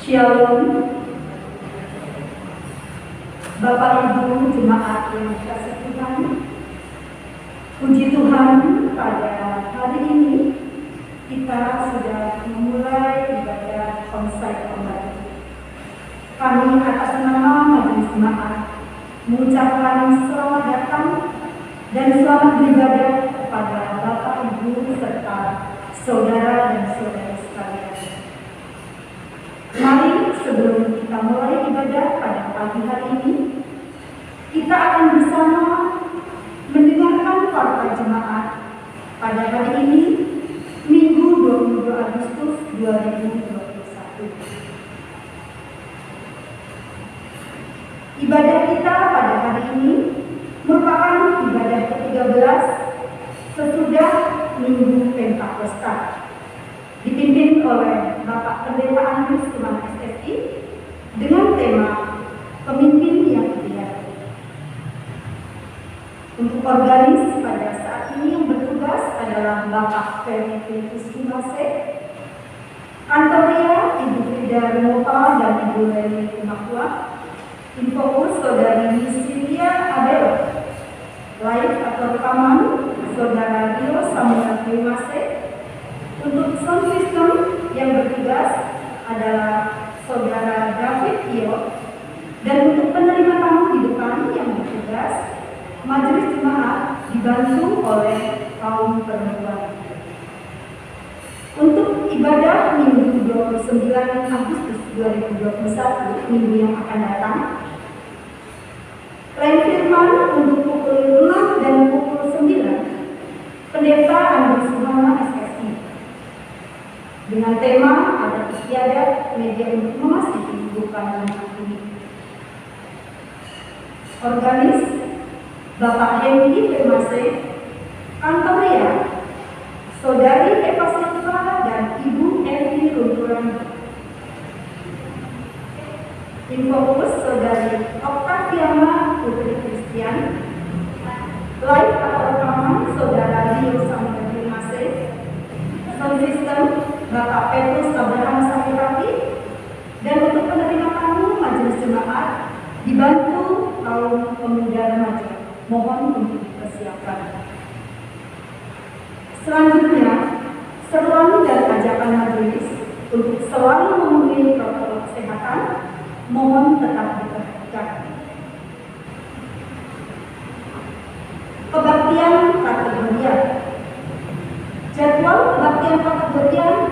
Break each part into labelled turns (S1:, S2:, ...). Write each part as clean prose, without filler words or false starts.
S1: Shalom, Bapak Ibu jemaat yang dikasihi Tuhan. Puji Tuhan, pada hari ini kita sudah memulai ibadah onsite kembali. Kami atas nama Majelis Jemaat mengucapkan selamat datang dan selamat beribadah kepada Bapak Ibu serta saudara dan saudari sekalian. Mari sebelum kita mulai ibadah pada pagi hari ini, kita akan bersama mendengarkan Warta Jemaat pada hari ini, Minggu 22 Agustus 2021. Ibadah kita pada hari ini merupakan ibadah ke-13 sesudah Minggu Pentakosta, dipimpin oleh Bapak Pendeta Andrews Kemana SSI dengan tema Pemimpin yang Setia. Untuk organis pada saat ini yang bertugas adalah Bapak Ferry Kumase, Kantoria Ibu Frida Rumopa dan Ibu Leli Kumakwa, Infokus Saudari Yusilia Adela, live atau rekaman Saudara Rio Samuel Kumase. Untuk sound system yang bertugas adalah Saudara David Tio, dan untuk penerima tamu di depan yang bertugas Majelis Jemaat dibantu oleh kaum perempuan. Untuk ibadah Minggu 29 Agustus 2021, minggu yang akan datang, lain firman untuk pukul 6 dan pukul 9, Pendeta Andrews Kemana SSI dengan tema adat istiadat media untuk memasuki bukan menghakimi. Organis Bapak Henry Firmase, Kantoria Saudari Eva Silva dan Ibu Evi Runturan. Infokus Saudari Octaviana Putri Christian, live atau rekaman Saudara Rio Samuel Firmase. Sound system Bapak Petrus Abraham Sakirati, dan untuk penerima tamu Majelis Jemaat dibantu kaum pemuda remaja. Mohon untuk dipersiapkan. Selanjutnya, seruan dan ajakan majelis untuk selalu memenuhi protokol kesehatan mohon tetap diperhatikan. Kebaktian kategorian. Jadwal kebaktian kategorian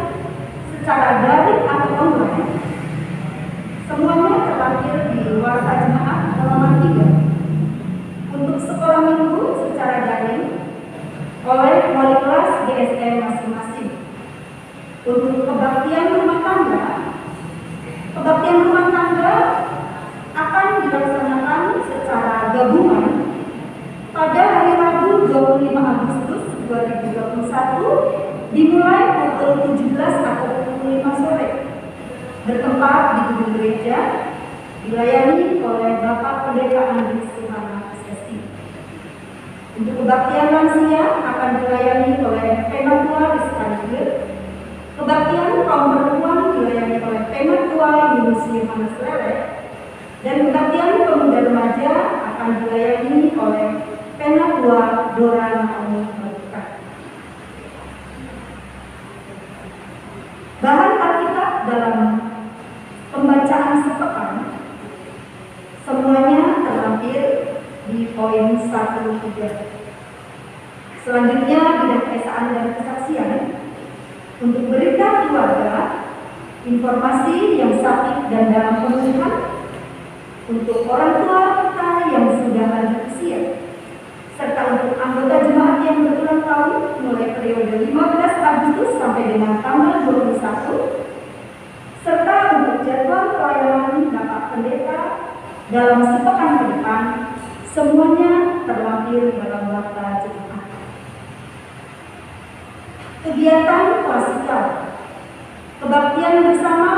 S1: secara daring atau online semuanya terlampir di Warta Jemaat halaman 3. Untuk sekolah minggu secara daring oleh wali kelas GSM masing-masing. Untuk kebaktian rumah tangga akan dilaksanakan secara gabungan pada hari Rabu 25 Agustus 2021 dimulai pukul 17 atau pukul 5 sore, bertempat di gedung gereja, dilayani oleh Bapak Pendeta Andrews Kemana SSI. Untuk kebaktian lansia akan dilayani oleh Penatua Rizky. Kebaktian kaum perempuan dilayani oleh Penatua Yunus Yohanes Lele, dan kebaktian pemuda remaja akan dilayani oleh Penatua Dora Naomi Berkat. Bahan Alkitab dalam pembacaan sepekan semuanya terlampir di poin 1-3. Selanjutnya bidang keesaan dan kesaksian. Untuk berita keluarga, informasi yang sakit dan dalam pemulihan. Untuk orang tua kita yang sudah lanjut usia, serta untuk anggota jemaat yang berulang tahun mulai periode 15 Agustus sampai dengan tanggal 21, serta untuk jadwal pelayanan Bapak Pendeta dalam sepekan ke depan, semuanya terlampir dalam Warta Jemaat. Kegiatan klasikal, kebaktian bersama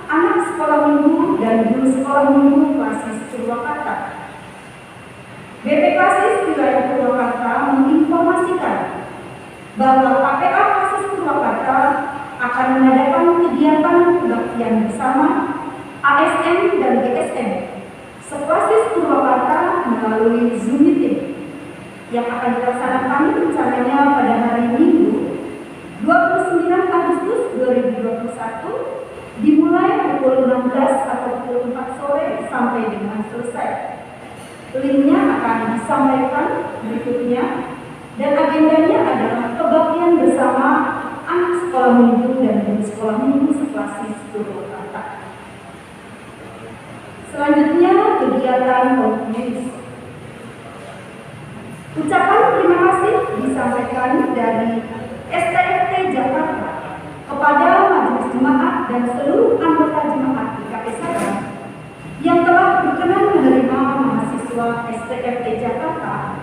S1: anak sekolah minggu dan guru sekolah minggu Klasis Purwakarta. BP Klasis wilayah Purwakarta menginformasikan bahwa KPA Klasis Purwakarta akan mengadakan kegiatan kebaktian bersama ASN dan GSM seklasis Purwakarta melalui Zoom meeting yang akan dilaksanakan rencananya pada hari Minggu 29 Agustus 2021 dimulai pukul 16 atau pukul 4 sore sampai dengan selesai. Linknya akan disampaikan berikutnya dan agendanya adalah kebaktian bersama anak sekolah minggu dan guru sekolah minggu seklasis Purwakarta. Selanjutnya kegiatan medis. Ucapan terima kasih disampaikan dari STFT Jakarta kepada Majelis Jemaat dan seluruh anggota jemaat GKP Sadar yang telah berkenan menerima mahasiswa STFT Jakarta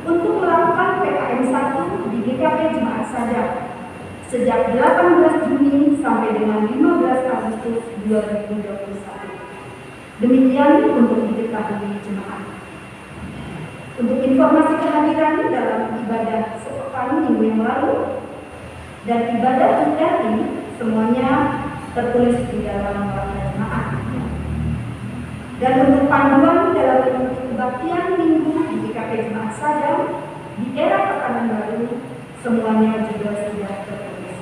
S1: untuk melakukan PKM 1 di GKP Jemaat Sadar sejak 18 Juni sampai dengan 15 Agustus 2021. Demikian untuk diketahui jemaat. Untuk informasi kehadiran dalam ibadah sepekan minggu yang lalu dan ibadah URI semuanya tertulis di dalam Warta Jemaat. Dan untuk panduan dalam mengikuti kebaktian minggu di GKP Jemaat Sadar di era tatanan baru semuanya juga sudah tertulis.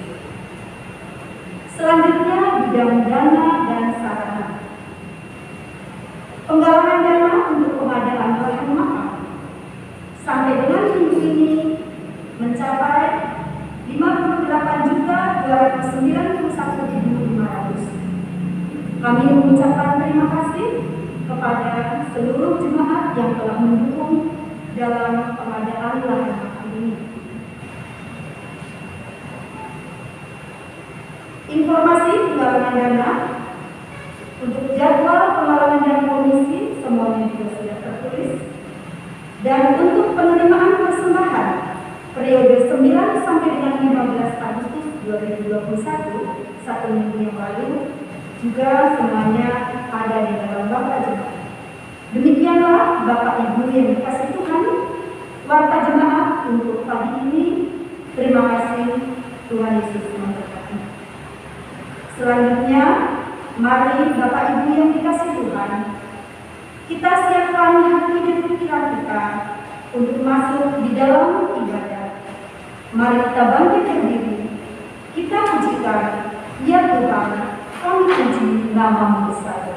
S1: Selanjutnya bidang dana dan sarana. Penggalangan dana untuk pengadaan bahan makam sampai dengan minggu ini mencapai 58.291.500. Kami mengucapkan terima kasih kepada seluruh jemaat yang telah mendukung dalam pengadaan lahan makam ini. Informasi penggalangan dana untuk jadwal penggalangan dana komisi semuanya juga sudah tertulis. Dan untuk penerimaan persembahan periode 9 sampai dengan 15 Agustus 2021 satu minggu yang lalu juga semuanya ada di dalam Warta Jemaat. Demikianlah Bapak Ibu yang dikasihi Tuhan, Warta Jemaat untuk pagi ini. Terima kasih, Tuhan Yesus memberkati. Selanjutnya, mari Bapak Ibu yang dikasihi Tuhan, kita siapkan hati dan pikiran kita untuk masuk di dalam ibadah. Mari kita bangkit berdiri, kita pujikan, ya Tuhan, kami puji nama-Mu besar.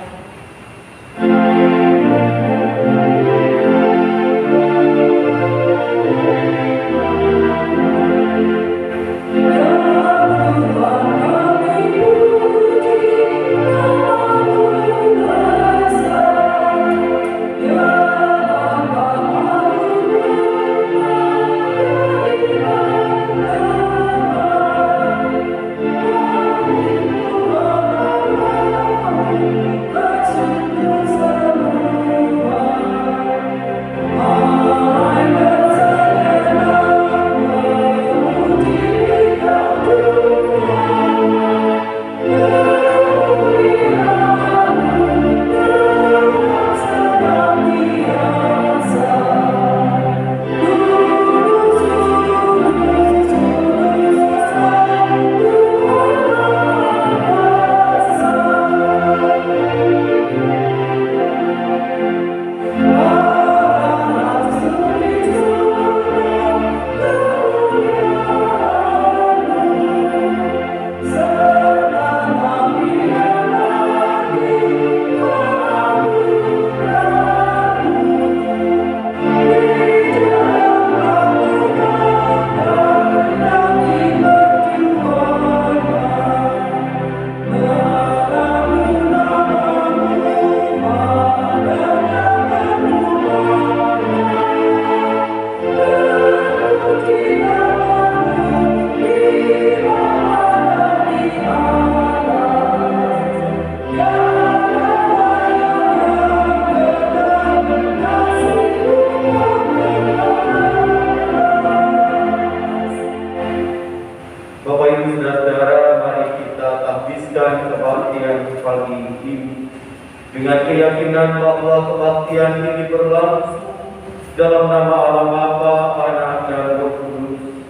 S2: dengan keyakinan bahwa kebaktian ini berlangsung dalam nama Allah Bapa, Anak, dan Roh Kudus.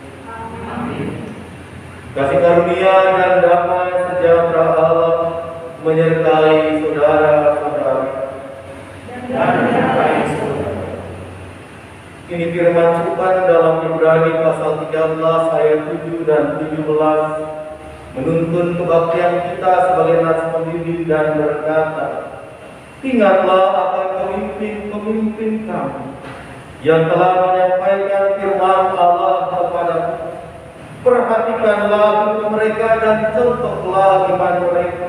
S2: Amin. Kasih karunia dan damai sejahtera Allah menyertai saudara Ibrani pasal 13 ayat 7 dan 17 menuntun kebaktian kita sebagai nas pembimbing dan berkata, ingatlah akan pemimpin-pemimpin kami yang telah menyampaikan firman Allah kepadamu. Perhatikanlah hidup mereka dan contohlah iman mereka.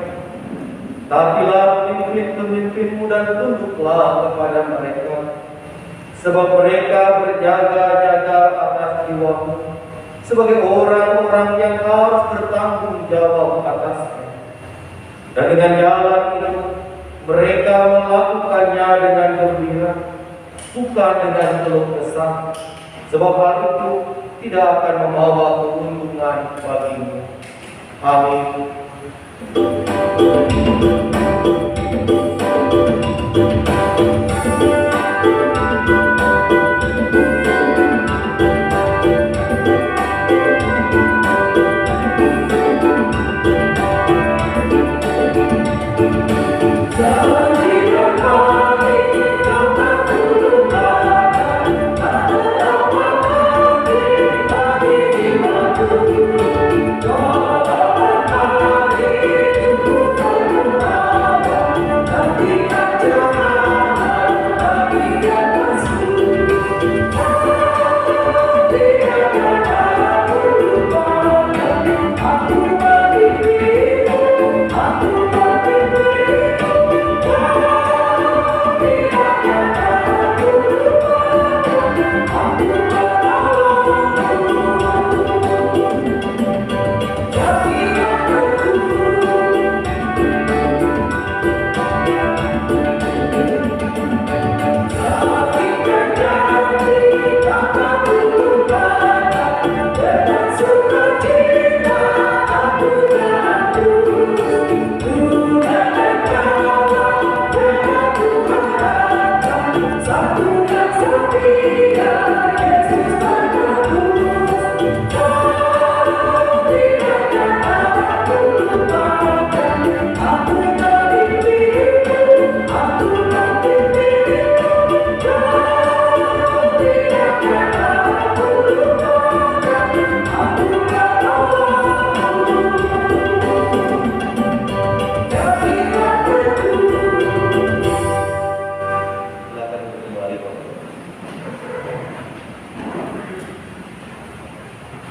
S2: Taatilah pemimpin-pemimpinmu dan tunduklah kepada mereka, sebab mereka berjaga-jaga atas jiwamu sebagai orang-orang yang harus bertanggung jawab atasnya. Dan dengan jalan itu mereka melakukannya dengan gembira, bukan dengan keluh kesah, sebab hal itu tidak akan membawa keuntungan bagimu. Amin.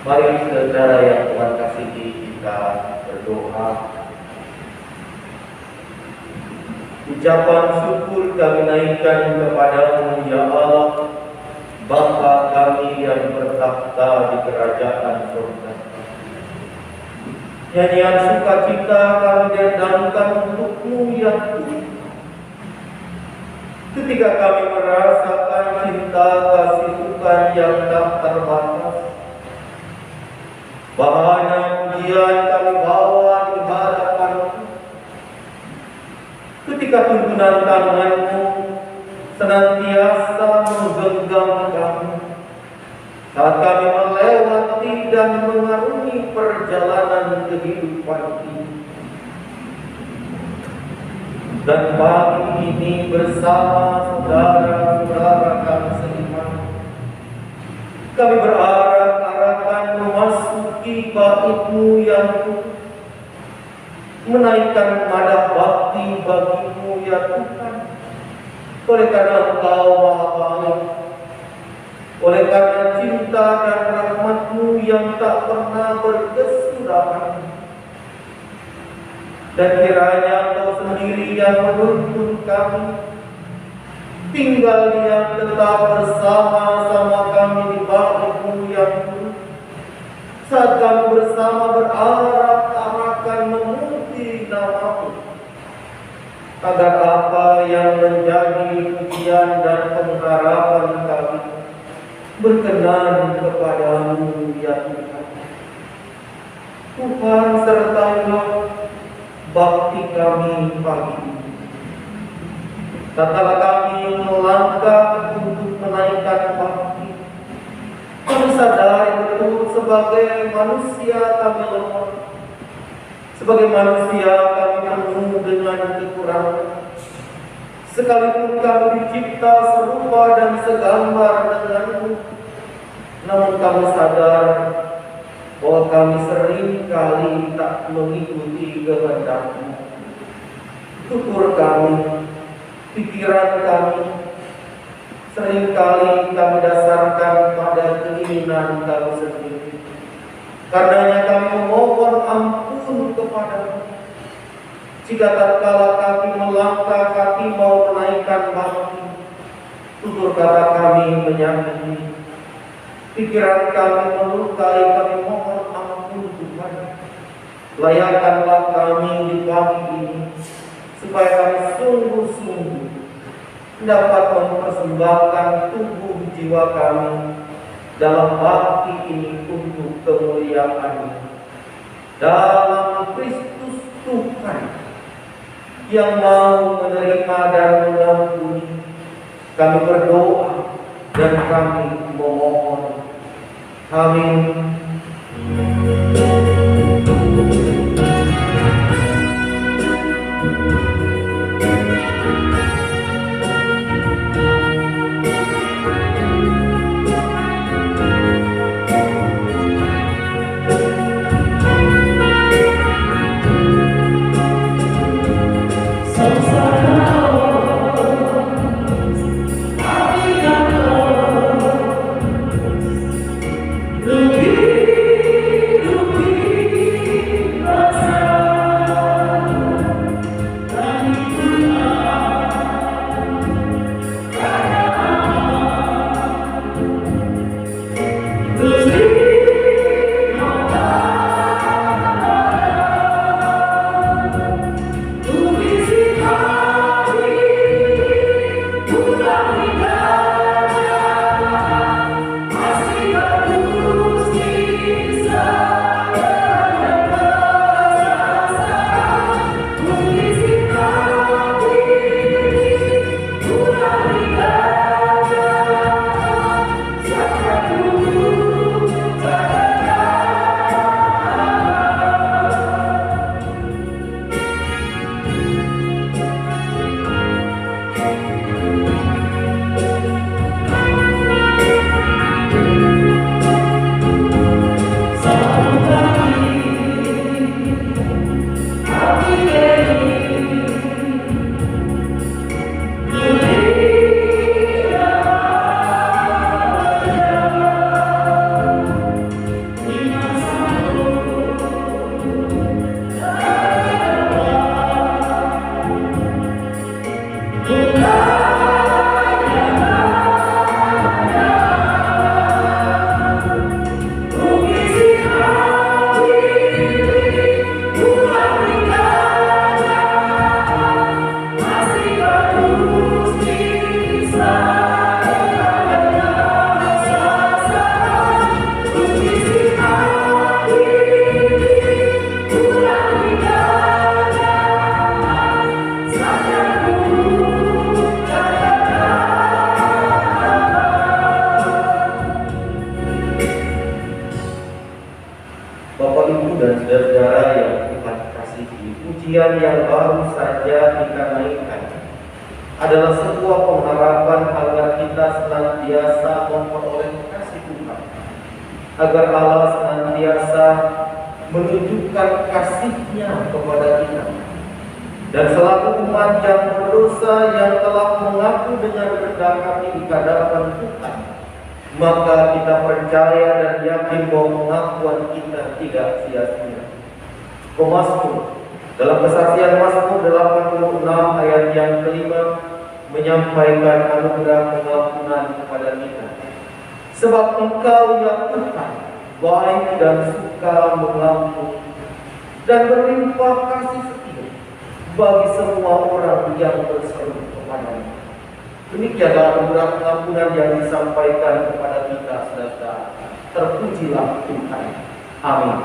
S2: Mari saudara yang Tuhan kasihi, kita berdoa. Ucapan syukur kami naikkan kepadamu, ya Allah, Bapa kami yang bertakhta di kerajaan surga. Nyanyian sukacita kami dendamkan untukmu, ya Tuhan. Ketika kami merasakan cinta kasih Tuhan yang tak terbatas, bahana pujian kami bawa di hadapan-Mu. Ketika tuntunan tangan-Mu senantiasa menggenggam kami, saat kami melewati dan mengarungi perjalanan kehidupan ini. Dan pagi ini bersama saudara-saudara kami seiman, kami berarak-arakan memasuki bait-Mu yang menaikkan madah bakti bagi-Mu, ya Tuhan. Oleh karena Engkau Maha Baik, oleh karena cinta dan rahmat-Mu yang tak pernah berkesudahan, dan kiranya Engkau sendiri yang menuntun kami tinggal yang tetap bersama-sama kami di bait-Mu yang saat kami bersama berarak-arakan memuji nama-Mu, agar apa yang menjadi pujian dan pengharapan kami berkenan kepadamu, ya Tuhan. Tuhan, sertailah bakti kami pagi ini. Tatkala kami melangkah untuk menaikkan bakti, kami sadari betul sebagai manusia kami lemah, sebagai manusia kami penuh dengan kekurangan. Sekalipun kami dicipta serupa dan segambar dengan-Mu, Namun kami sadar bahwa kami sering kali tak mengikuti kehendak-Mu. Tutur kami, pikiran kami, seringkali kami dasarkan pada keinginan kami sendiri. Karenanya kami memohon ampun kepada-Mu. Jika tatkala kami melangkah kaki mau menaikkan bakti, tutur kata kami menyakiti, pikiran kami melukai, kami mohon ampun Tuhan. Layakkanlah kami di pagi ini, supaya kami sungguh-sungguh dapat mempersembahkan tubuh jiwa kami dalam bakti ini untuk kemuliaan-Mu. Dalam Kristus Tuhan yang mau menerima dan mengampuni, kami berdoa dan kami memohon. Amin. Pujian yang baru saja kita naikkan adalah sebuah pengharapan agar kita senantiasa memperoleh kasih Tuhan, agar Allah senantiasa menunjukkan kasih-Nya kepada kita. Dan selaku umat yang berdosa yang telah mengaku dengan rendah hati di hadapan Tuhan, maka kita percaya dan yakin bahwa pengakuan kita tidak sia-sia. Pemazmur dalam kesaksian Mazmur 86 ayat yang kelima menyampaikan anugerah pengampunan kepada kita. Sebab Engkau ya Tuhan baik dan suka mengampuni dan berlimpah kasih setia bagi semua orang yang berseru kepada-Mu. Demikianlah anugerah pengampunan yang disampaikan kepada kita, saudara. Terpujilah Tuhan. Amin.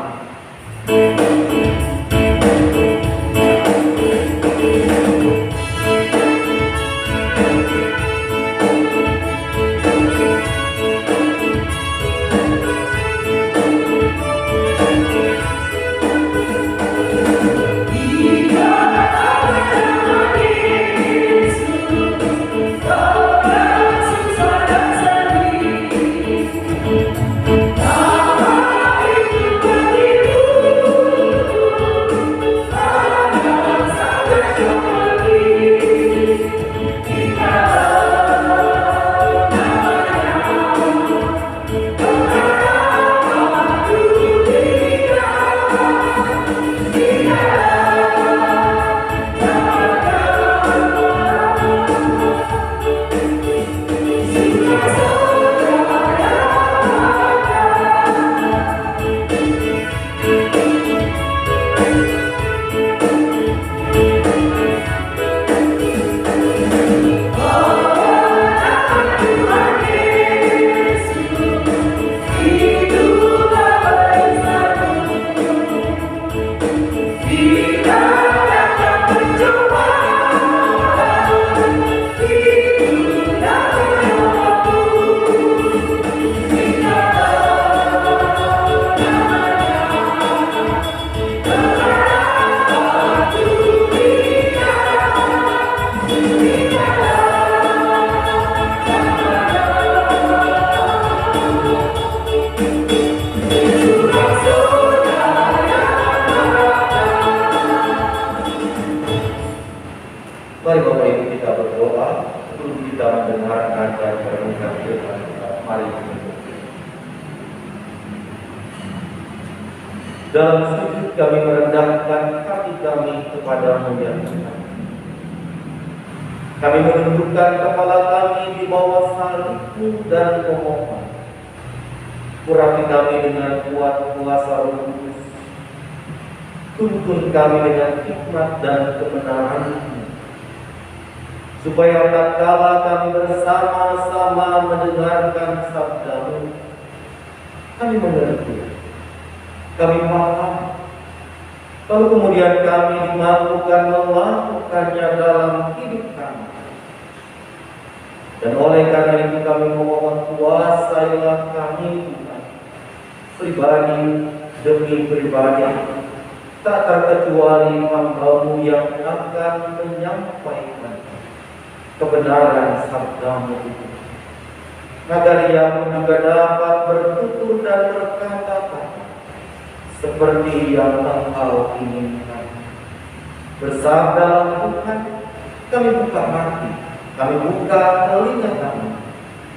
S2: dan merenungkan firman Tuhan. Mari kita berdoa. Dalam sujud kami merendahkan hati kami kepadamu ya Tuhan. Kami menundukkan kepala kami di bawah salib-Mu dan memohon, urapi kami dengan kuat kuasa Roh Kudus. Tuntun kami dengan hikmat dan kebenaran-Mu, supaya tatkala kami bersama-sama mendengarkan sabda-Mu, kami mengerti, kami paham, lalu kemudian kami dimampukan melakukannya dalam hidup kami. Dan oleh karena itu kami memohon, kuasailah kami Tuhan, pribadi demi pribadi, tak terkecuali hamba-Mu yang akan menyampaikan kebenaran sabda-Mu itu, agar ia juga dapat bertutur dan berkata-kata seperti yang Engkau inginkan. Bersabdalah Tuhan, kami buka hati, kami buka telinga kami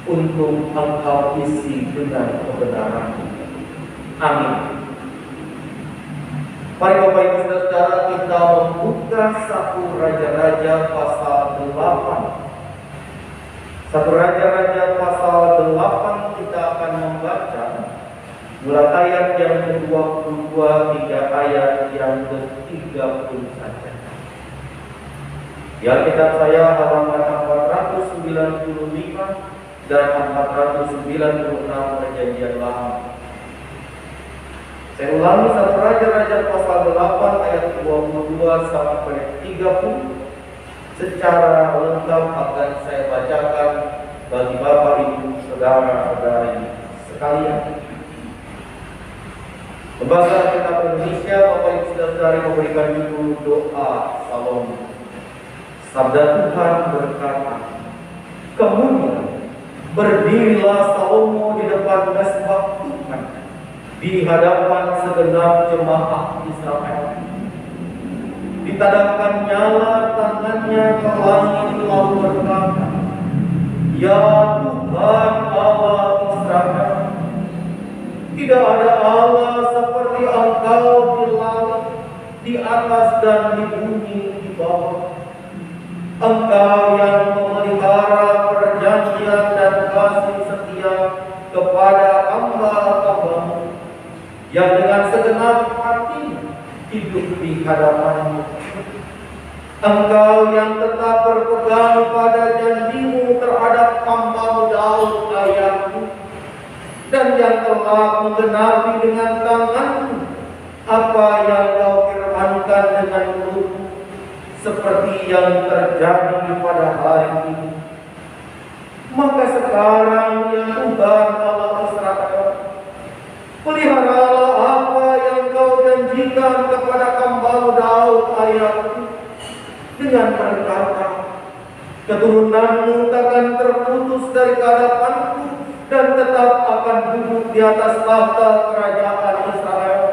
S2: untuk Engkau isi dengan kebenaran. Amin. Mari Bapak Ibu Saudara, kita membuka 1 Raja-Raja pasal 8. 1 Raja-Raja pasal 8 kita akan membaca mulai ayat yang ke-22 hingga ayat yang ke-30 saja. Di Alkitab saya halaman 495 dan 496 Perjanjian Lama. Saya ulangi 1 Raja-Raja pasal 8 ayat 22 sampai 30 secara lengkap akan saya bacakan bagi Bapak Ibu Saudara-saudari sekalian. Lembaga Alkitab Indonesia, Bapak Ibu Saudara-saudari, memberikan judul doa Salomo. Sabda Tuhan berkata, kemudian berdirilah Salomo di depan mezbah Tuhan, di hadapan segenap jemaah Israel. Ditadamkan nyala tangannya ke langit lalu berkata, ya Tuhan Allah Israel, tidak ada Allah seperti Engkau di langit, di atas dan di bumi di bawah. Engkau yang memelihara perjanjian dan kasih setia kepada hamba-hamba-Mu yang dengan segenap hati hidup di hadapan-Mu. Engkau yang tetap berpegang pada janji-Mu terhadap hamba-Mu Daud ayahmu, dan yang telah menggenapi dengan tangan-Mu apa yang Kau firmankan dengan mulut-Mu, seperti yang terjadi pada hari ini. Maka sekarang ya Tuhan Allah Israel, peliharalah apa yang Kau janjikan kepada hamba-Mu Daud ayahmu, dengan berkata, keturunan-Mu takkan terputus dari hadapan-Ku dan tetap akan duduk di atas tahta kerajaan Israel.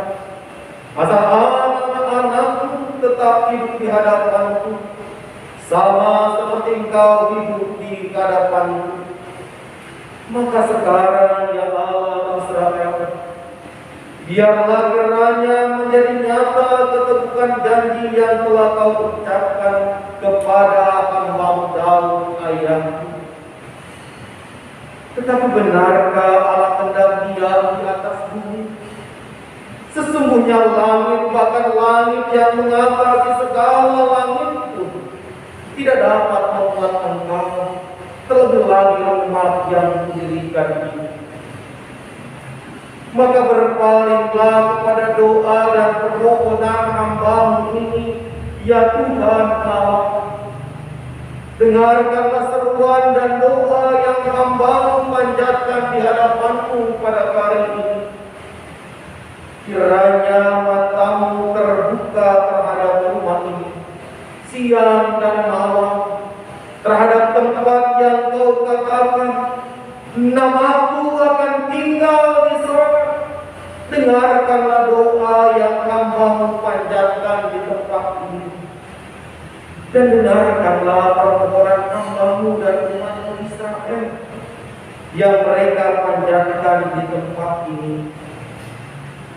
S2: Masa anak-anakmu tetap hidup di hadapan-Ku, sama seperti Engkau hidup di hadapan-Ku. Maka sekarang ya Allah Israel, biarlah kiranya menjadi nyata keteguhan janji yang telah Kau ucapkan kepada hamba-Mu Daud ayahmu. Tetapi benarkah Allah hendak diam di atas bumi? Sesungguhnya langit, bahkan langit yang mengatasi segala langit itu, tidak dapat memuat Engkau, terlebih lagi umat yang didirikan ini. Maka berpalinglah kepada doa dan permohonan hamba-Mu ini, ya Tuhan Allah. Dengarkanlah seruan dan doa yang hamba-Mu panjatkan di hadapan-Mu pada hari ini. Kiranya mata-Mu terbuka terhadap rumah ini, siang dan malam, terhadap tempat yang Kau katakan, nama-Ku akan tinggal di sorga. Dengarkanlah doa yang hamba-Mu panjatkan di tempat ini. Dan dengarkanlah permohonan hamba-Mu dan umat-Mu Israel yang mereka panjatkan di tempat ini,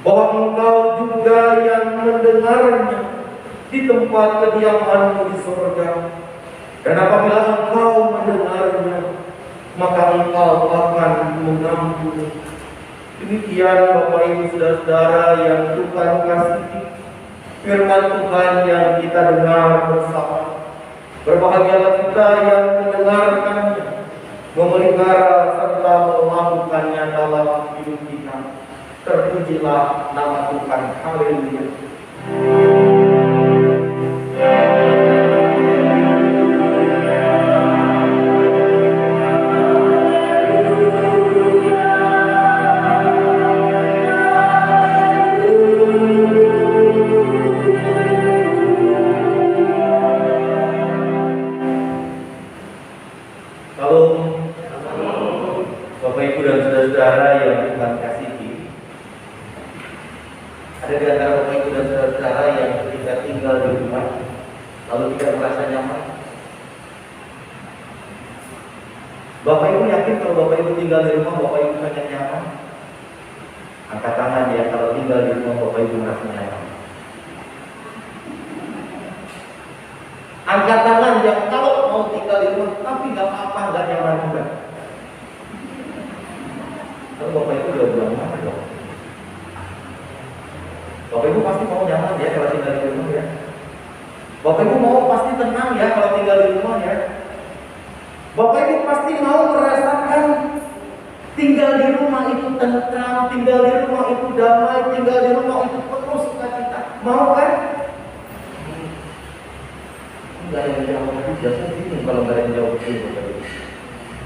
S2: bahwa Engkau juga yang mendengarnya di tempat kediaman-Mu di surga. Dan apabila Engkau mendengarnya, maka Engkau akan mengampuni. Demikian Bapak Ibu Saudara-saudara yang Tuhan kasihi, firman Tuhan yang kita dengar bersama. Berbahagialah kita yang mendengarkannya, memelihara serta melakukannya dalam hidup kita. Terpujilah nama Tuhan. Haleluya. Bapak Ibu dan saudara-saudara yang Tuhan kasihi, ada di antara Bapak Ibu dan saudara-saudara yang ketika tinggal di rumah lalu tidak merasa nyaman. Bapak Ibu yakin kalau Bapak Ibu tinggal di rumah Bapak Ibu merasa nyaman? Angkat tangan ya kalau tinggal di rumah Bapak Ibu merasa nyaman. Angkat tangan yang kalau mau tinggal di rumah tapi nggak apa-apa, nggak nyaman juga. Kalau Bapak Ibu udah bilang mana dong? Bapak Ibu pasti mau nyaman ya kalau tinggal di rumah ya. Bapak Ibu mau pasti tenang ya kalau tinggal di rumah ya. Bapak Ibu pasti mau merasakan tinggal di rumah itu tentram, tinggal di rumah itu damai, tinggal di rumah itu penuh sukacita. Mau kan? Enggak ada yang jawab, tapi biasanya bingung kalau nggak ada yang jawab begini Bapak Ibu.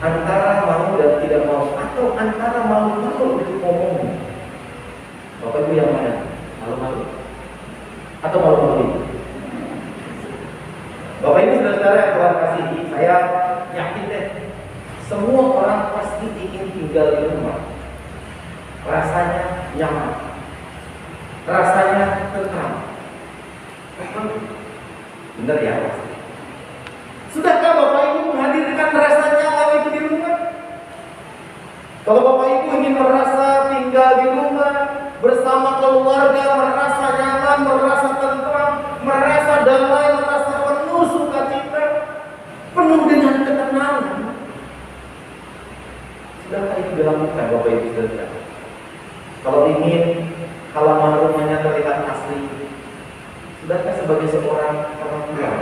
S2: Antara mau dan tidak mau, atau antara malu-malu untuk ngomong. Bapak Ibu yang mana? Malu-malu? Atau malu-malu? Bapak Ibu saudara yang Tuhan kasihi, saya yakin deh, semua orang pasti ingin tinggal di rumah. Rasanya nyaman, rasanya tenang. Benar ya pasti. Sudahkah Bapak Ibu menghadirkan rasa nyaman itu di rumah? Kalau Bapak Ibu ingin merasa tinggal di rumah bersama keluarga, merasa nyaman, merasa tentram, merasa damai, merasa penuh sukacita, penuh dengan ketenangan, sudahkah itu dilakukan Bapak Ibu saudara? Kalau ingin halaman rumahnya terlihat asli, sudahkah sebagai seorang orang tua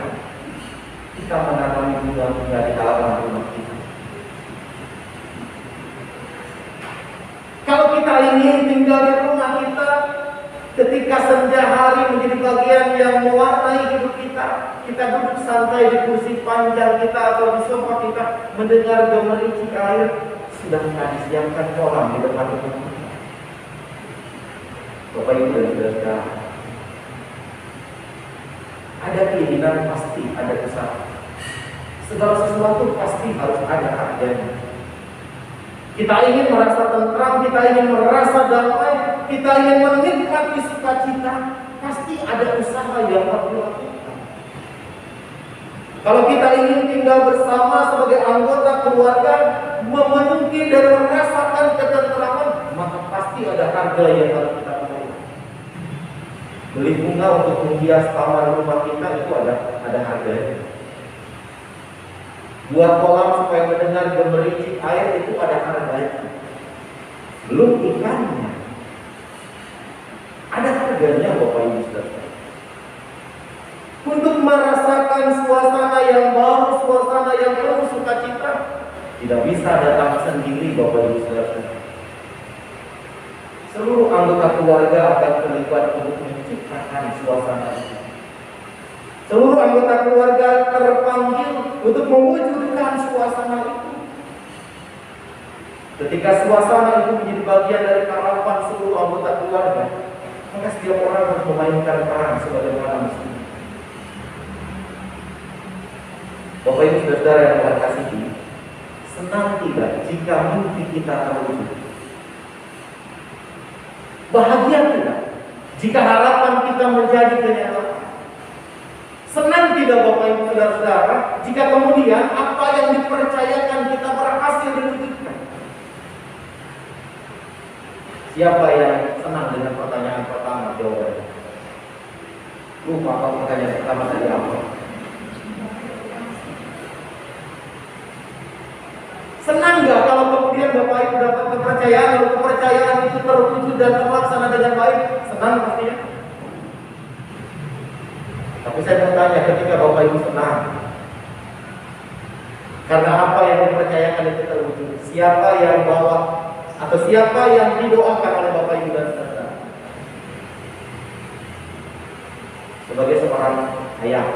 S2: kita menanami bunga-bunga di halaman rumah kita? Kalau kita ingin tinggal di rumah kita, ketika senja hari menjadi bagian yang mewarnai hidup kita, kita duduk santai di kursi panjang kita atau di sofa kita mendengar gemericik air, sudahkah disiapkan kolam di depan rumah kita? Bapak Ibu dan saudara, ada keinginan pasti ada usaha. Segala sesuatu pasti harus ada harganya. Kita ingin merasa tentram, kita ingin merasa damai, kita ingin menikmati sukacita, pasti ada usaha yang harus dilakukan. Kalau kita ingin tinggal bersama sebagai anggota keluarga, memenuhi dan merasakan ketentraman, maka pasti ada harga yang harus kita bayar. Beli bunga untuk menghias taman rumah kita itu ada harganya. Buat kolam supaya mendengar gemericik air itu ada harganya. Belum ikannya, ada harganya Bapak Ibu saudara. Untuk merasakan suasana yang baru, suasana yang penuh sukacita, tidak bisa datang sendiri Bapak Ibu saudara. Seluruh anggota keluarga akan terlibat untuk menciptakan suasana itu. Seluruh anggota keluarga terpanggil untuk mewujudkan suasana itu. Ketika suasana itu menjadi bagian dari harapan seluruh anggota keluarga, maka setiap orang harus memainkan peran sebagaimana mestinya. Bapak Ibu saudara yang Tuhan kasihi, senang tidak jika mimpi kita terwujud? Bahagia tidak jika harapan kita menjadi kenyataan? Senang tidak Bapak Ibu Saudara-saudara, jika kemudian apa yang dipercayakan kita berhasil diwujudkan? Siapa yang senang dengan pertanyaan pertama jawabannya? Lupa apa pertanyaan pertama tadi apa? Senang nggak kalau kemudian Bapak Ibu dapat kepercayaan, lalu kepercayaan itu terwujud dan terlaksana dengan baik? Senang pastinya. Tapi saya mau tanya, ketika Bapak Ibu senang karena apa yang dipercayakan itu terwujud, siapa yang bawa atau siapa yang didoakan oleh Bapak Ibu dan saudara? Sebagai seorang ayah,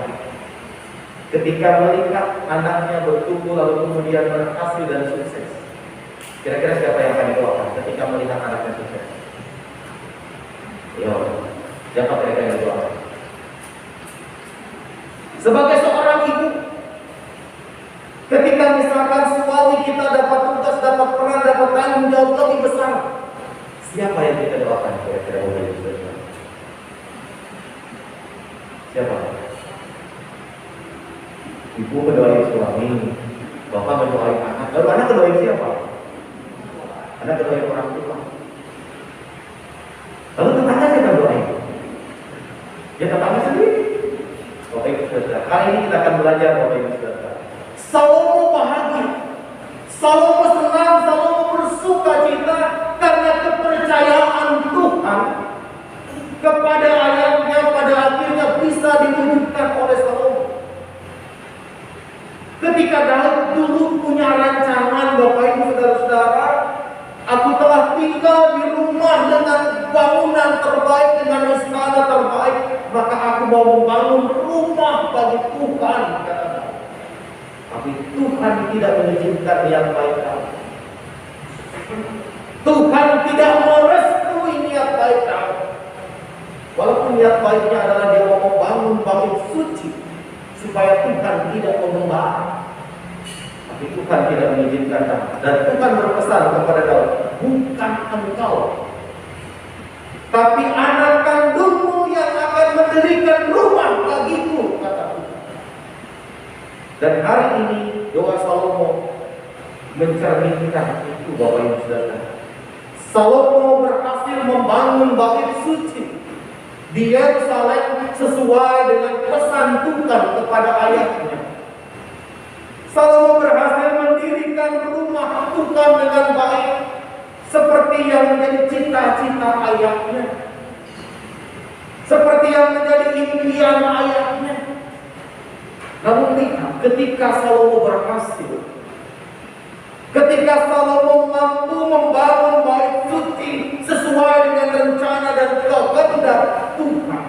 S2: ketika melihat anaknya bertumbuh lalu kemudian berhasil dan sukses, kira-kira siapa yang akan didoakan ketika melihat anaknya sukses? Yo, siapa kira-kira yang didoakan? Sebagai seorang ibu, ketika misalkan suami kita dapat tugas, dapat peran, dapat tanggung jawab lebih besar, siapa yang kita doakan kira-kira oleh Ibu? Siapa? Ibu mendoain suami, bapak mendoain anak, lalu anak mendoain siapa? Anak mendoain orang tua. Lalu tetangga siapa doain? Ya tetangga sendiri. Bapak Ibu Saudara, kali ini kita akan belajar Bapak Ibu Saudara. Salomo bahagia, Salomo senang, Salomo bersuka cita karena kepercayaan Tuhan kepada ayahnya pada akhirnya bisa diwujudkan oleh Salomo. Ketika Daud dulu punya rancangan, Bapak Ibu Saudara-saudara, aku telah tinggal di rumah dengan bangunan terbaik, dengan istana terbaik, maka aku mau membangun rumah bagi Tuhan, kata Daud. Tapi Tuhan tidak mengizinkan niat baik Daud. Tuhan tidak merestui niat baik Daud. Walaupun niat baiknya adalah dia mau membangun bait suci supaya Tuhan tidak mengembara, tapi Tuhan tidak mengizinkan Daud. Dan Tuhan berpesan kepada Daud, bukan engkau, tapi anak kandungmu yang akan mendirikan rumah bagiku, kata Tuhan. Dan hari ini doa Salomo mencerminkan itu, Bapak Ibu Saudara. Salomo berhasil membangun bait suci di Yerusalem sesuai dengan pesan Tuhan kepada ayahnya. Salomo berhasil mendirikan rumah Tuhan dengan baik seperti yang menjadi cita-cita ayahnya, seperti yang menjadi impian ayahnya. Namun lihat, ketika Salomo berhasil, ketika Salomo mampu membangun bait suci sesuai dengan rencana dan kehendak Tuhan,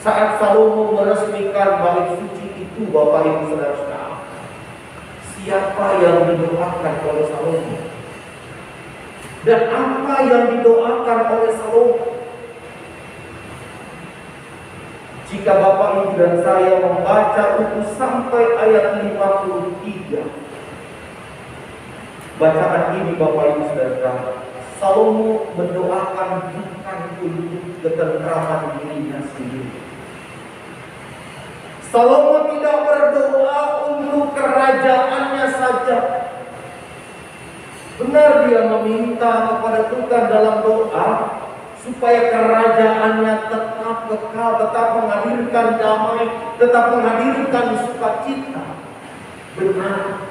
S2: saat Salomo meresmikan bait suci itu, Bapak Ibu Saudara, siapa yang didoakan oleh Salomo? Dan apa yang didoakan oleh Salomo? Jika Bapak Ibu dan saya membaca itu sampai ayat 53, bacaan ini Bapak Ibu Saudara, Salomo mendoakan bukan untuk ketentraman dirinya sendiri. Salomo tidak berdoa untuk kerajaannya saja. Benar dia meminta kepada Tuhan dalam doa supaya kerajaannya tetap kekal, tetap menghadirkan damai, tetap menghadirkan sukacita. Benar.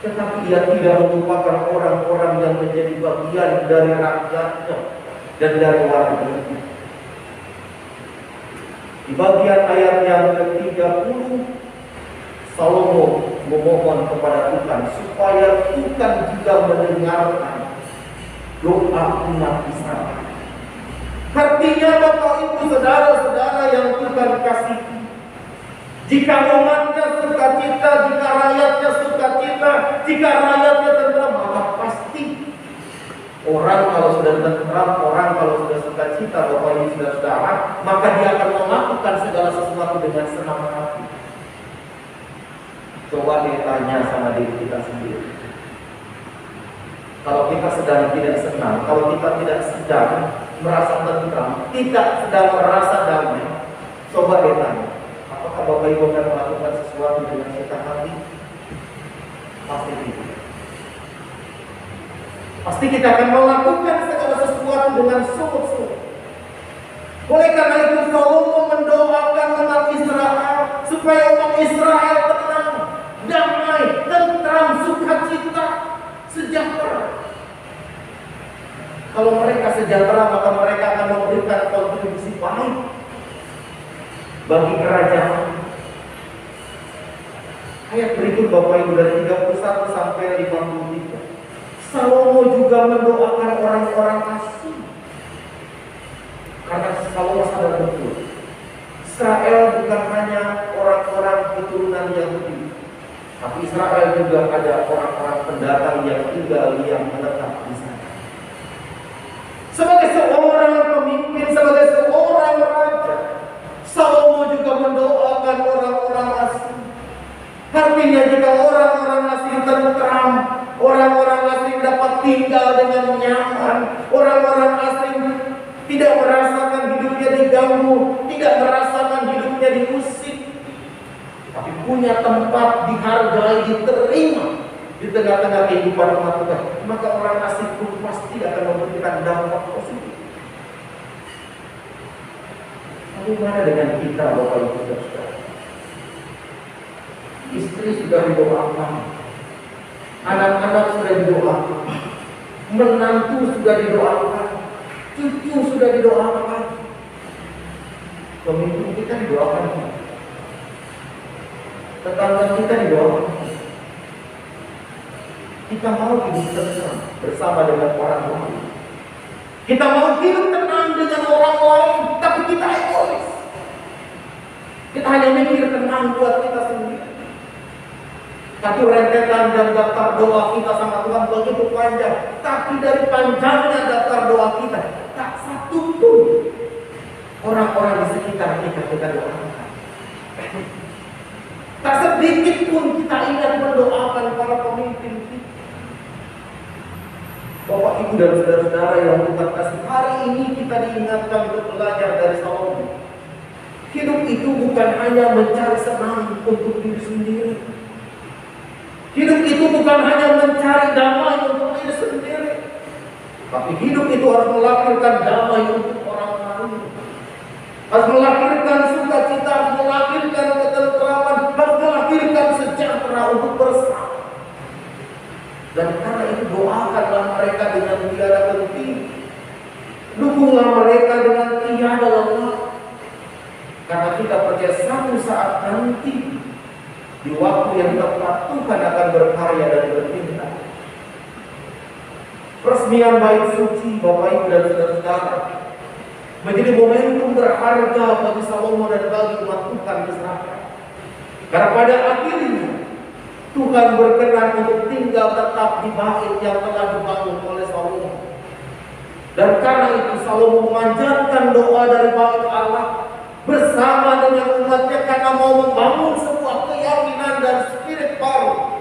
S2: Tetapi ia tidak melupakan orang-orang yang menjadi bagian dari rakyatnya dan dari warganya. Di bagian ayat yang ke-30, Salomo memohon kepada Tuhan supaya Tuhan juga mendengarkan doa umat Israel. Artinya Bapak Ibu Saudara-saudara yang Tuhan kasihi, jika umatnya sukacita, jika rakyatnya sukacita, jika rakyatnya tentram, maka pasti orang kalau sudah tentram, orang kalau sudah sukacita, Bapak Ibu Saudara, maka dia akan melakukan segala sesuatu dengan senang hati. Coba ditanya sama diri kita sendiri. Kalau kita sedang tidak senang, kalau kita tidak sedang merasa tentram, tidak sedang merasa damai, coba pasti kita akan melakukan segala sesuatu dengan sungguh-sungguh. Oleh karena itu Salomo mendoakan umat Israel supaya umat Israel tenang, damai, tentram, sukacita, sejahtera. Kalau mereka sejahtera, maka mereka akan memberikan kontribusi baik bagi kerajaan. Ayat berikut Bapak Ibu dari 31 sampai 53. Salomo juga mendoakan orang-orang asing. Karena Salomo sadar betul, Israel bukan hanya orang-orang keturunan Yahudi, tapi Israel juga ada orang-orang pendatang yang tinggal, yang menetap di sana. Sebagai seorang pemimpin, sebagai seorang raja, Salomo juga mendoakan orang-orang asing. Artinya jika orang-orang asing tentram, orang-orang asing dapat tinggal dengan nyaman, orang-orang asing tidak merasakan hidupnya diganggu, tidak merasakan hidupnya diusik, tapi punya tempat dihargai, diterima di tengah-tengah kehidupan umat Tuhan, maka orang asing pun pasti akan memberikan dampak positif. Bagaimana dengan kita, Bapak Ibu Saudara? Istri sudah didoakan, anak-anak sudah didoakan, menantu sudah didoakan, cucu sudah didoakan, pemimpin kita didoakan, tetangga kita didoakan. Kita mau hidup tenang bersama dengan orang lain. Kita mau hidup tenang dengan orang lain, tapi kita egois. Kita hanya mikir tenang buat kita sendiri. Tapi rentetan dan daftar doa kita sama Tuhan begitu panjang. Tapi dari panjangnya daftar doa kita, tak satu pun orang-orang di sekitar kita doakan. Tak sedikit pun kita ingat mendoakan para pemimpin kita. Bapak, Ibu, dan saudara-saudara yang Tuhan kasih, hari ini kita diingatkan untuk belajar dari Salomo. Hidup itu bukan hanya mencari senang untuk diri sendiri. Hidup itu bukan hanya mencari damai untuk diri sendiri. Tapi hidup itu harus melahirkan damai untuk orang lain. Harus melahirkan sukacita, harus melahirkan ketentraman, harus melahirkan sejahtera untuk bersama. Dan karena itu doakanlah mereka dengan tiada henti. Dukunglah mereka dengan tiada lelah. Karena kita percaya satu saat nanti, di waktu yang tepat, Tuhan akan berkarya dan bertindak. Peresmian bait suci, Bapak Ibu dan saudara-saudara, menjadi momentum berharga bagi Salomo dan bagi umat Tuhan Israel. Karena pada akhirnya Tuhan berkenan untuk tinggal tetap di bait yang telah dibangun oleh Salomo. Dan karena itu Salomo memanjatkan doa dari bait Allah bersama dengan umatnya, karena mau membangun sebuah keyakinan dan spirit baru.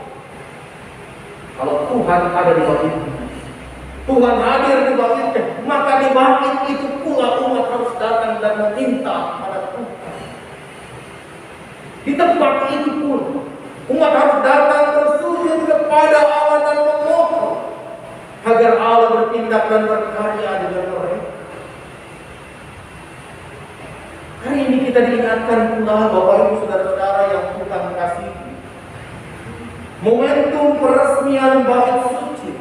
S2: Kalau Tuhan ada di baitnya, Tuhan hadir di baitnya, maka di bait itu pula umat harus datang dan meminta pada Tuhan. Di tempat itu pun umat harus datang bersujud kepada Allah dan memohon agar Allah bertindak dan berkarya dengan mereka. Hari ini kita diingatkan pula, Bapak Ibu saudara-saudara yang Tuhan kasihi, momentum peresmian bait suci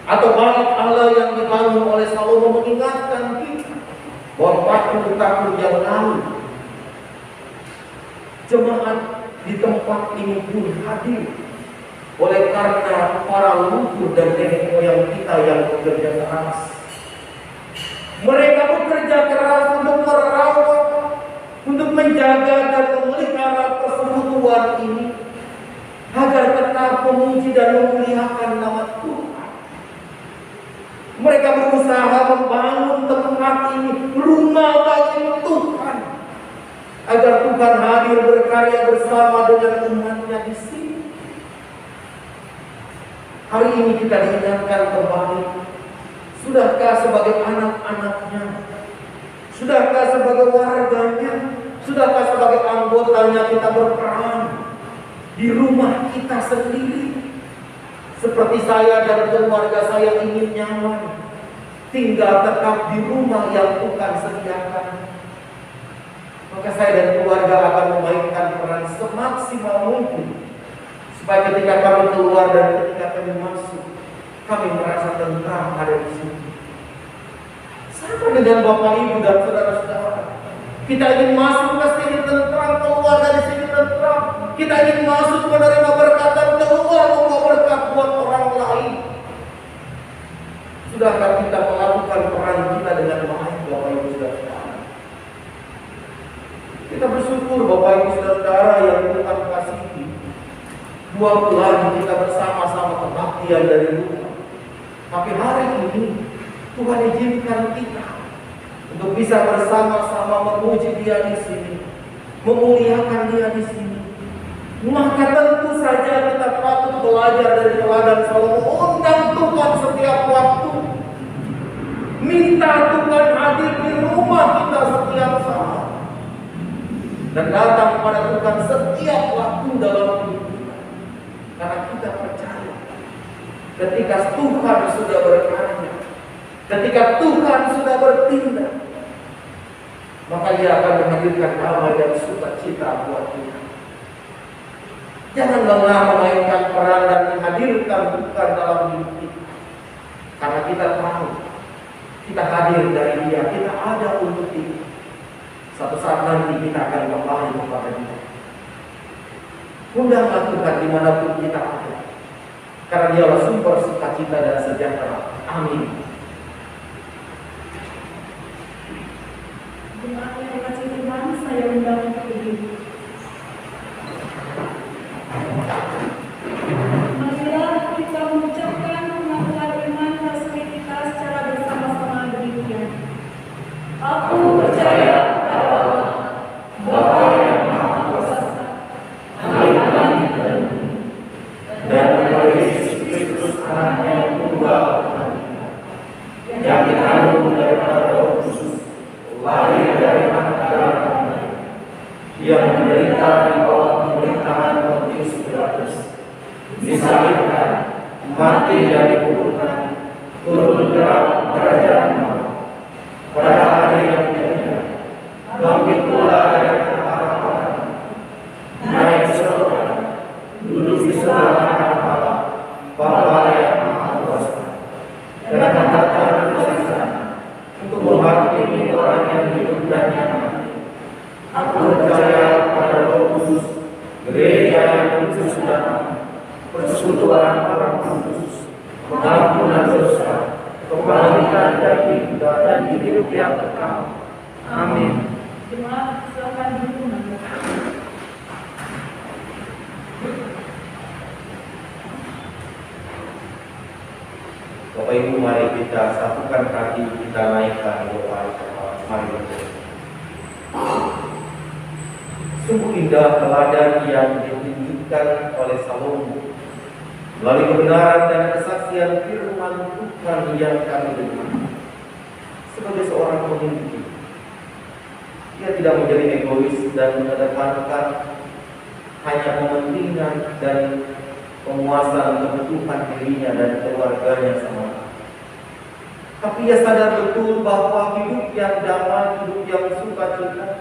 S2: atau bait Allah yang dibangun oleh Salomo mengingatkan kita bahwa 40 tahun yang lalu jemaat di tempat ini pun hadir oleh karena para leluhur dan nenek moyang kita yang bekerja keras. Mereka bekerja keras untuk merawat, untuk menjaga dan memelihara persekutuan ini agar tetap memuji dan memuliakan nama Tuhan. Mereka berusaha membangun tempat ini rumah bagi Tuhan, agar Tuhan hadir berkarya bersama dengan umatnya di sini. Hari ini kita diingatkan kembali, sudahkah sebagai anak-anaknya, sudahkah sebagai warganya, sudahkah sebagai anggotanya kita berperan di rumah kita sendiri? Seperti saya dan keluarga saya ingin nyaman, tinggal tetap di rumah yang Tuhan sediakan. Maka saya dan keluarga akan memainkan peran semaksimal mungkin, supaya ketika kami keluar dan ketika kami masuk, kami merasa tentram ada di sini. Sama dengan Bapak Ibu dan saudara-saudara. Kita ingin masuk ke sini tentram, keluar dari sini tentram. Kita ingin masuk menerima berkat dan keluar membawa berkat buat orang lain. Sudahkah kita melakukan peran kita dengan baik, Bapak Ibu saudara? Kita bersyukur Bapak Ibu saudara yang Tuhan kasihi. 2 bulan kita bersama-sama kebaktian dari rumah. Tapi hari ini Tuhan izinkan kita untuk bisa bersama-sama memuji Dia di sini, memuliakan Dia di sini. Maka tentu saja kita patut belajar dari teladan Salomo. Undang Tuhan setiap waktu, minta Tuhan hadir di rumah kita setiap saat, dan datang kepada Tuhan setiap waktu dalam hidup kita. Karena kita percaya ketika Tuhan sudah berkarya, ketika Tuhan sudah bertindak, maka Dia akan menghadirkan damai dan sukacita buat kita. Jangan lengah memainkan peran dan menghadirkan Tuhan dalam hidup kita. Karena kita tahu kita hadir dari Dia, kita ada untuk Dia. Satu saat nanti kita akan kembali kepada Dia. Undanglah Tuhan dimanapun kita ada, karena Dialah sumber sukacita dan sejahtera. Amin.
S1: Jemaat yang dikasihi Tuhan, saya undang untuk berdiri. Marilah kita mengucapkan pengakuan iman resmi kita secara bersama-sama demikian. Aku percaya kepada Allah, Bapa yang Maha Kuasa, Tuhan dan kepada Yesus Kristus Anaknya yang tunggal, yang dikandung daripada Roh Kudus, lahir dari anak darah, yang menderita di bawah pemerintahan Pontius Pilatus, disalibkan, mati dan dikuburkan, turun ke dalam kerajaan maut. Pada hari yang ketiga, bangkit pula dari kematian, naik ke surga, duduk di sebelah kanan Allah, Bapa yang Maha Kuasa, dan akan datang dari sana untuk menghakimi orang yang hidup dan yang mati. Aku percaya pada Roh Kudus, gereja yang kudus dan persekutuan orang kudus, pengampunan dosa, kebangkitan dari kita dan hidup yang kekal. Amin. Jemaat, silakan duduk.
S2: Bapak Ibu, mari kita satukan hati, kita naikkan doa kita. Mari berdoa. Sungguh indah teladan yang ditunjukkan oleh Salomo melalui kebenaran dan kesaksian firman Tuhan yang kami dengar. Sebagai seorang pemimpin, dia tidak menjadi egois dan mengedepankan hanya kepentingan dan pemuasan kebutuhan dirinya dan keluarganya semata. Tapi ia sadar betul bahwa hidup yang damai, hidup yang sukacita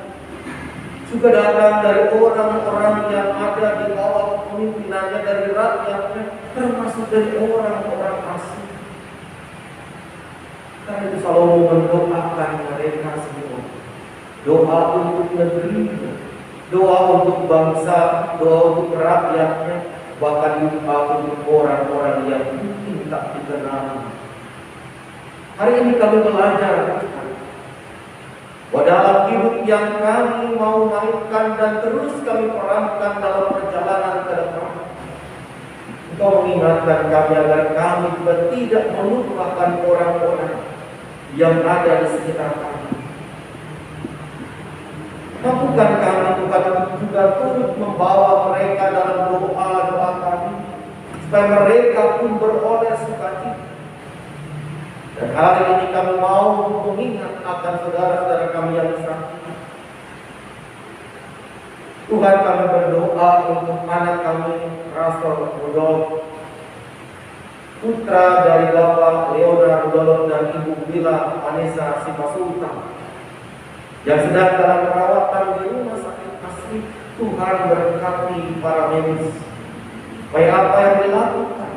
S2: juga datang dari orang-orang yang ada di bawah kepemimpinannya, dari rakyatnya, termasuk dari orang-orang asing. Karena itu Salomo mendoakan mereka semua. Doa untuk negerinya, doa untuk bangsa, doa untuk rakyatnya, bahkan doa untuk orang-orang yang mungkin tak dikenal. Hari ini kami belajar bahwa dalam hidup yang kami mau mainkan dan terus kami perankan dalam perjalanan ke depan, Engkau mengingatkan kami agar kami juga tidak melupakan orang-orang yang ada di sekitar kami. Mampukan kami Tuhan juga turut membawa mereka dalam doa-doa kami, supaya mereka pun beroleh sukacita. Dan hari ini kami mau mengingat akan saudara-saudara kami yang sakit. Tuhan, kami berdoa untuk anak kami, Rasul Rudolf, putra dari Bapak Leonard Dolon dan Ibu Bila Vanessa Sipasultan, yang sedang dalam perawatan di rumah sakit asri. Tuhan berkati para medis, supaya apa yang dilakukan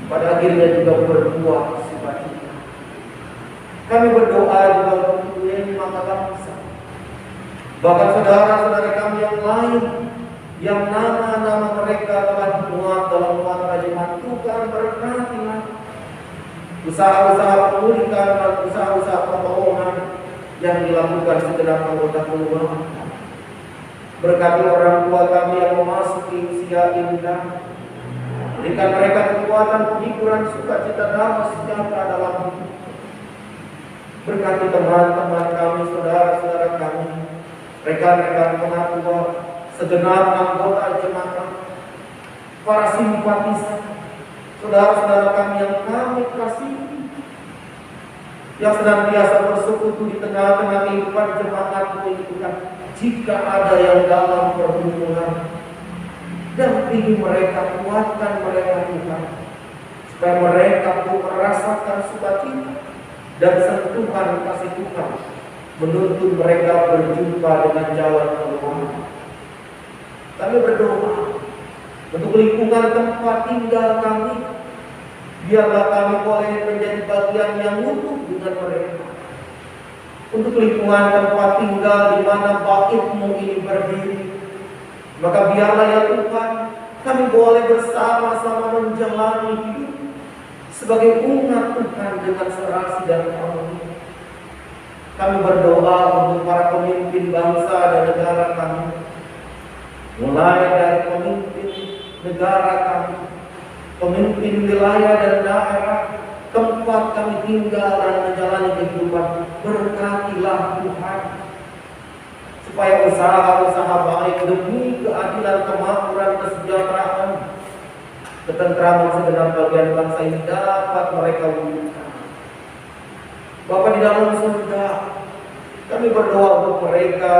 S2: pada akhirnya juga berbuah sukacita. Kami berdoa juga untuk mata bangsa, bahkan saudara-saudara kami yang lain yang nama-nama mereka telah dimuat dalam Fatwa Jemaat. Tuhan berkatilah usaha-usaha pemulihan dan usaha-usaha pertolongan yang dilakukan segenap anggota keluarga. Berkati orang tua kami yang memasuki usia indah, berikan mereka kekuatan, penghiburan, sukacita, damai sejahtera dalam hidup. Berkati teman-teman kami, saudara-saudara kami, rekan-rekan penatua, segenap anggota jemaat, para simpatisan, saudara-saudara kami yang kami kasihi, yang senantiasa bersekutu di tengah-tengah kehidupan jemaat ini. Jika ada yang dalam pergumulan, dampingi mereka, kuatkan mereka Tuhan, supaya mereka pun merasakan sukacita dan sentuhan kasih Tuhan, menuntun mereka berjumpa dengan jalan keluar. Kami berdoa untuk lingkungan tempat tinggal kami, biarlah kami boleh menjadi bagian yang utuh dengan mereka. Untuk lingkungan tempat tinggal di mana bait-Mu ini berdiri, maka biarlah ya Tuhan, kami boleh bersama-sama menjalani hidup sebagai umat Tuhan dengan serasi dan harmoni. Kami berdoa untuk para pemimpin bangsa dan negara kami, mulai dari pemimpin negara kami, pemimpin wilayah dan daerah tempat kami tinggal dan menjalani kehidupan. Berkatilah Tuhan, supaya usaha-usaha baik demi keadilan, kemakmuran, kesejahteraan, ketentraman segenap bagian bangsa ini dapat mereka wujudkan. Bapa di dalam surga, kami berdoa untuk mereka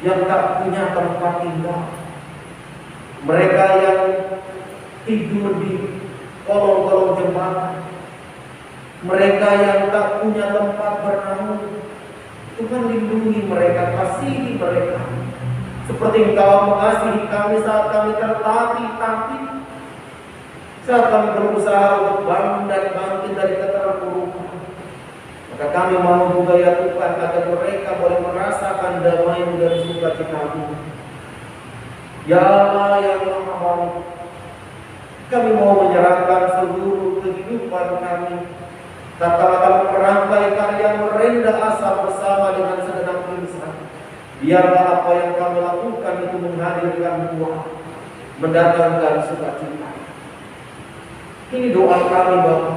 S2: yang tak punya tempat tinggal, mereka yang tidur di kolong-kolong jembatan, mereka yang tak punya tempat bernaung. Tuhan lindungi mereka, kasihi mereka, seperti Engkau mengasihi kami saat kami tertatih-tatih, saat kami berusaha untuk bangun dan bangkit dari keterpurukan. Maka kami mau juga ya Tuhan, agar mereka boleh merasakan damai dan sukacita-Mu. Ya Allah yang Maha Baik, kami mau menyerahkan seluruh kehidupan kami, tatkala kami merangkai karya merendah asa bersama dengan segenap insan. Biarlah apa yang kami lakukan itu menghadirkan buah, mendatangkan sukacita. Ini doa kami Bapa,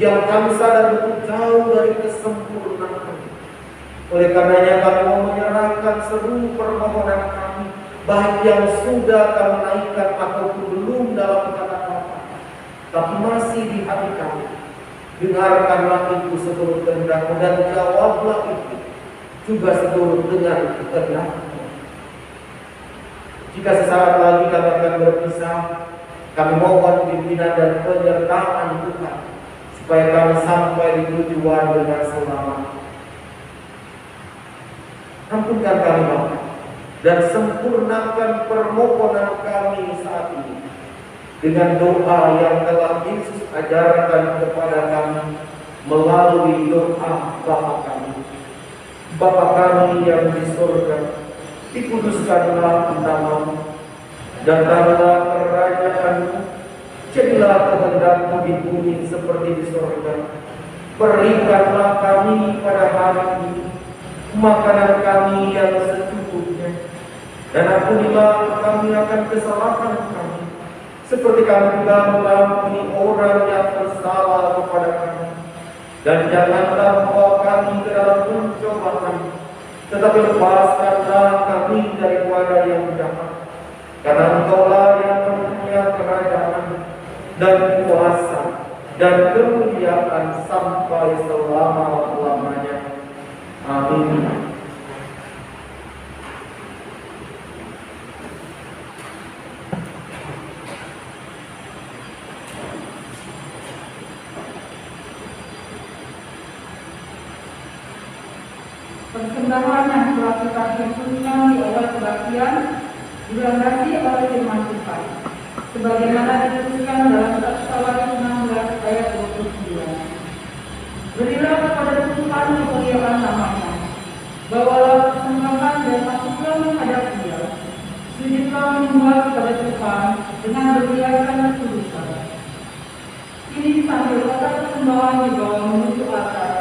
S2: yang kami sadar betul jauh dari kesempurnaan. Oleh karenanya kami mau menyerahkan seluruh permohonan kami, baik yang sudah kami naikkan ataupun belum dalam kata-kata, tapi masih di hati kami. Dengarkanlah itu seturut kehendak-Mu dan jawablah itu juga seturut dengan kehendak-Mu. Jika sesaat lagi kami akan berpisah, kami mohon pimpinan dan penyertaan Tuhan, supaya kami sampai di tujuan dengan selamat. Ampunkan kami Bapa, dan sempurnakan permohonan kami saat ini dengan doa yang telah Yesus ajarkan kepada kami melalui doa Bapa kami. Bapa kami yang di surga, dikuduskanlah nama-Mu, datanglah kerajaan-Mu, jadilah kehendak-Mu di bumi seperti di surga. Berikanlah kami pada hari ini makanan kami yang secukupnya, dan ampunilah kami akan kesalahan kami, seperti kami juga mengampuni orang yang bersalah kepada kami. Dan janganlah membawa kami ke dalam pencobaan, tetapi lepaskanlah kami daripada yang jahat. Karena Engkau-lah yang mempunyai kerajaan dan kuasa dan kemuliaan sampai selama-lamanya. Amin.
S1: Persembahan yang telah kita himpunkan di awal kebaktian dilandasi oleh firman Tuhan, sebagaimana dituliskan dalam 1 Tawarikh 16 ayat 29. Berilah kepada Tuhan kemuliaan namanya, bawalah persembahan dan masuklah menghadap Dia. Sujudlah menyembah kepada Tuhan dengan berhiaskan ketulusan. Kini sambil kotak persembahan dibawa menuju altar,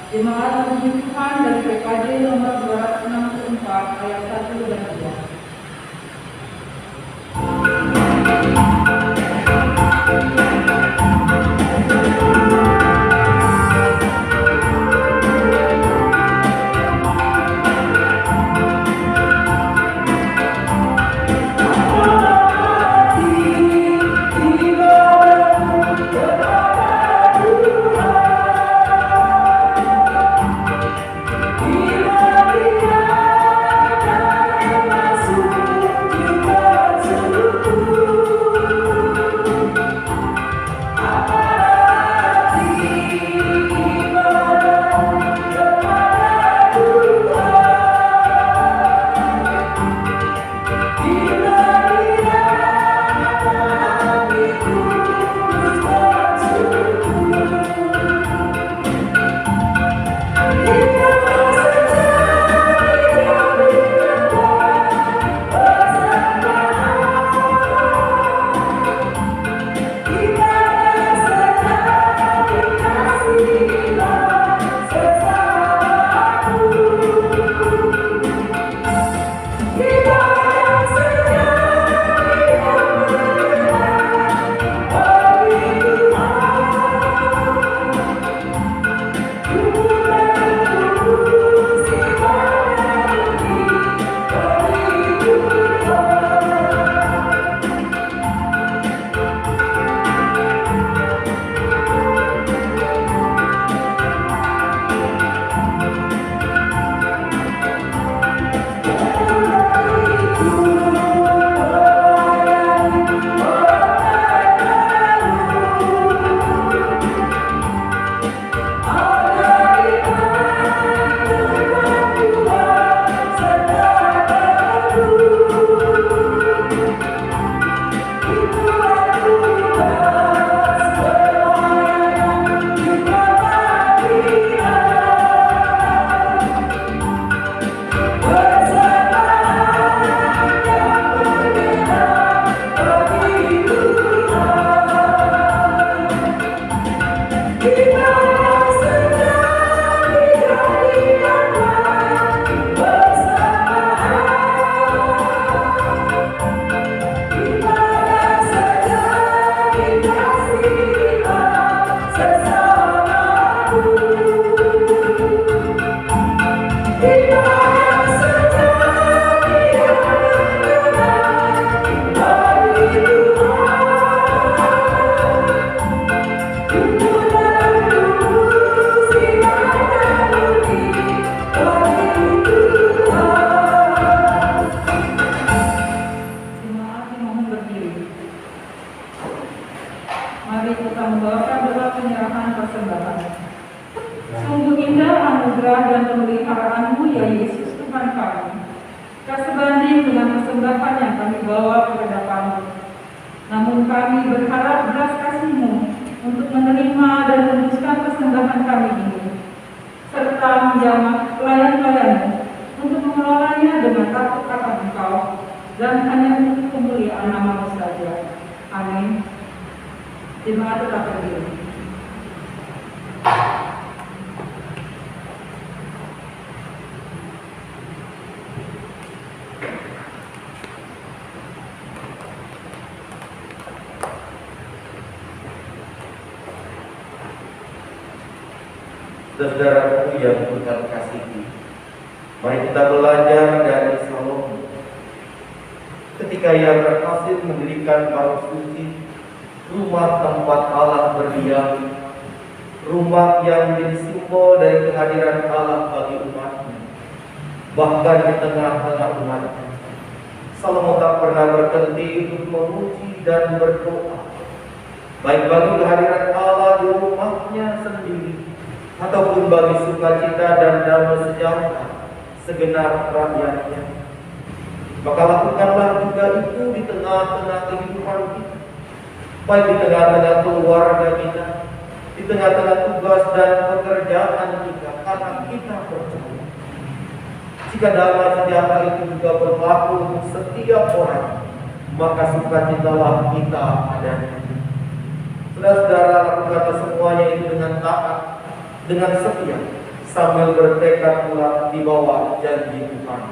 S1: jemaat puji Tuhan dari PKJ nomor 264 ayat 1 dan 2. Mari kita membawakan doa penyerahan persembahan. Sungguh indah anugerah dan pemeliharaan-Mu ya Yesus Tuhan kami. Tak sebanding dengan persembahan yang kami bawa ke hadapan-Mu. Namun kami berharap belas kasih-Mu untuk menerima dan meneruskan persembahan kami ini, serta menjamah pelayan-pelayan-Mu untuk mengelolanya dengan takut akan Engkau dan hanya untuk kemuliaan nama-Mu saja. Amin. Jemaat tetap berdiri.
S2: Saudaraku yang Tuhan kasihi, mari kita belajar dari Salomo. Ketika ia berhasil mendirikan bait suci, rumah tempat Allah berdiam, rumah yang menjadi simbol dari kehadiran Allah bagi umatnya, bahkan di tengah-tengah umatnya, Salomo tak pernah berhenti untuk memuji dan berdoa, baik bagi kehadiran Allah di rumahnya sendiri, ataupun bagi sukacita dan damai sejahtera segenap rakyatnya. Maka lakukanlah juga itu di tengah-tengah kehidupan kita, baik di tengah-tengah keluarga kita, di tengah-tengah tugas dan pekerjaan kita, karena kita percaya jika damai sejahtera itu juga berlaku untuk setiap orang, maka sukacitalah kita adanya. Saudara-saudara, lakukanlah semuanya itu dengan taat, dengan setia, sambil bertekad pula di bawah janji Tuhan.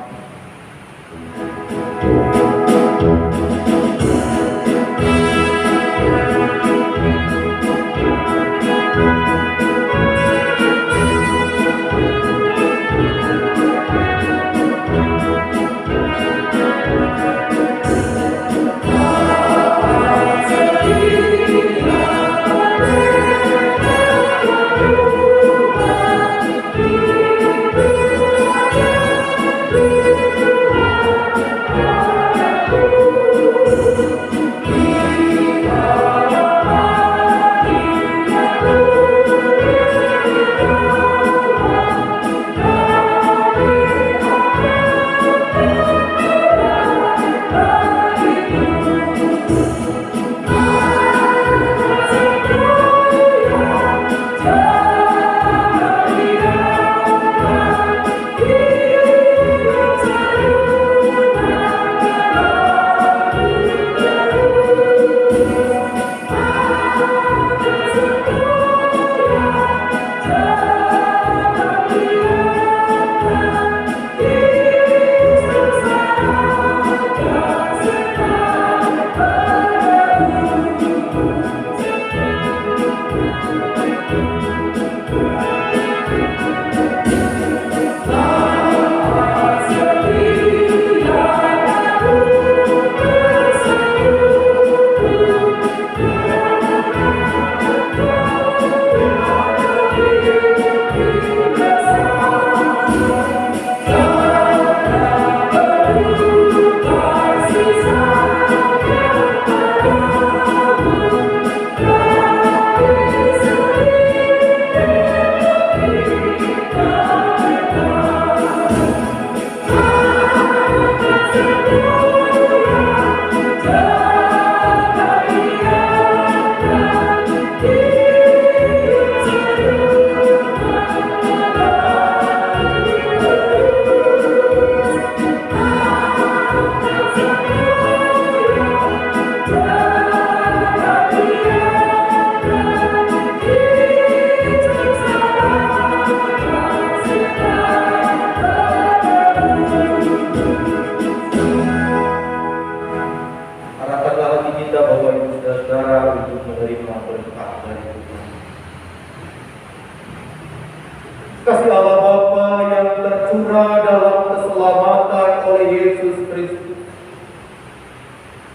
S2: Kasih Allah Bapa yang tercurah dalam keselamatan oleh Yesus Kristus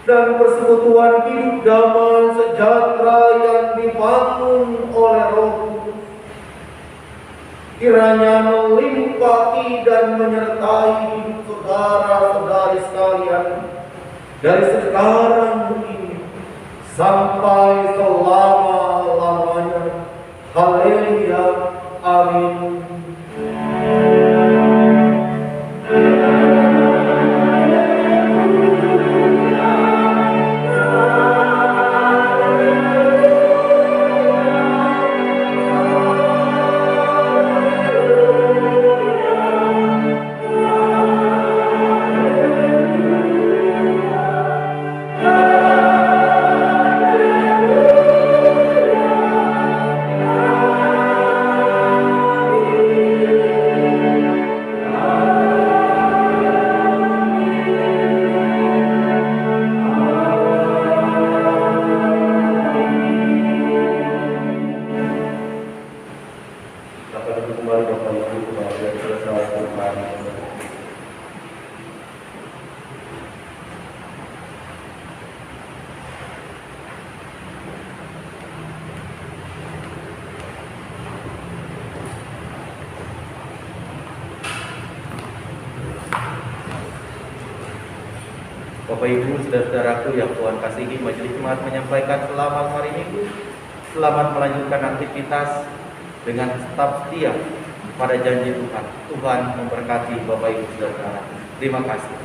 S2: dan persekutuan hidup damai sejahtera yang dibangun oleh Roh Kudus, kiranya melimpahi dan menyertai hidup saudara-saudari sekalian dari sekarang ini sampai selama-lamanya. Haleluya. Amin. Bapak Ibu, saudara-saudaraku yang Tuhan kasihi, Majelis Jemaat menyampaikan selamat hari Minggu, selamat melanjutkan aktivitas dengan tetap setia pada janji Tuhan. Tuhan memberkati Bapak Ibu Saudara. Terima kasih.